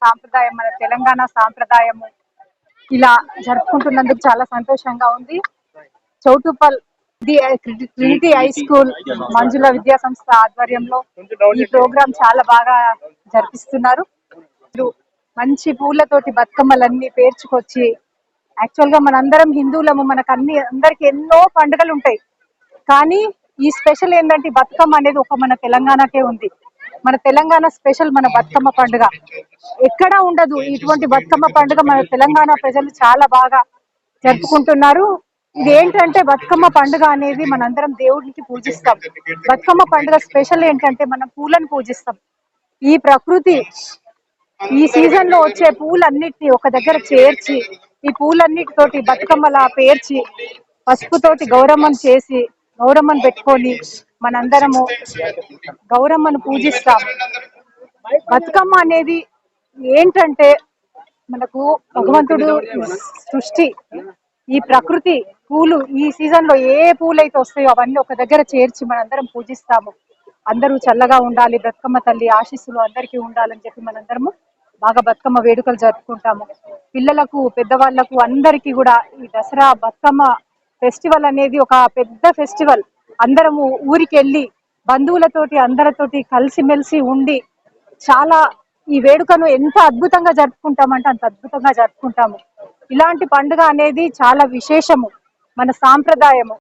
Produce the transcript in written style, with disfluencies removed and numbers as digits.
సాంప్రదాయం, మన తెలంగాణ సాంప్రదాయము ఇలా జరుపుకుంటున్నందుకు చాలా సంతోషంగా ఉంది. చౌటుప్పల్ ట్రినిటీ హై స్కూల్ మంజుల విద్యా సంస్థ ఆధ్వర్యంలో ఈ ప్రోగ్రాం చాలా బాగా జరిపిస్తున్నారు. మంచి పూలతోటి బతుకమ్మలన్నీ పేర్చుకొచ్చి, యాక్చువల్ గా మనందరం హిందువులము, మనకు అందరికి ఎన్నో పండుగలు ఉంటాయి. కానీ ఈ స్పెషల్ ఏంటంటే బతుకమ్మ అనేది ఒక మన తెలంగాణకే ఉంది. మన తెలంగాణ స్పెషల్ మన బతుకమ్మ పండుగ. ఎక్కడా ఉండదు ఇటువంటి బతుకమ్మ పండుగ. మన తెలంగాణ ప్రజలు చాలా బాగా జరుపుకుంటున్నారు. ఇది ఏంటంటే బతుకమ్మ పండుగ అనేది మనందరం దేవుడికి పూజిస్తాం. బతుకమ్మ పండుగ స్పెషల్ ఏంటంటే మనం పూలను పూజిస్తాం. ఈ ప్రకృతి ఈ సీజన్ లో వచ్చే పూలన్నిటిని ఒక దగ్గర చేర్చి, ఈ పూలన్నిటితోటి బతుకమ్మలా పేర్చి, పసుపుతోటి గౌరమ్మను చేసి, గౌరమ్మను పెట్టుకొని మనందరము గౌరమ్మను పూజిస్తాం. బతుకమ్మ అనేది ఏంటంటే మనకు భగవంతుడు సృష్టి, ఈ ప్రకృతి పూలు ఈ సీజన్ లో ఏ పూలు అయితే వస్తాయో అవన్నీ ఒక దగ్గర చేర్చి మనందరం పూజిస్తాము. అందరూ చల్లగా ఉండాలి, బతుకమ్మ తల్లి ఆశీస్సులు అందరికీ ఉండాలని చెప్పి మనందరము బాగా బతుకమ్మ వేడుకలు జరుపుకుంటాము. పిల్లలకు, పెద్దవాళ్లకు అందరికీ కూడా ఈ దసరా బతుకమ్మ ఫెస్టివల్ అనేది ఒక పెద్ద ఫెస్టివల్. అందరము ఊరికి వెళ్ళి బంధువులతోటి అందరితోటి కలిసిమెలిసి ఉండి చాలా ఈ వేడుకను ఎంత అద్భుతంగా జరుపుకుంటామంటే అంత అద్భుతంగా జరుపుకుంటాము. ఇలాంటి పండుగ అనేది చాలా విశేషము, మన సాంప్రదాయము.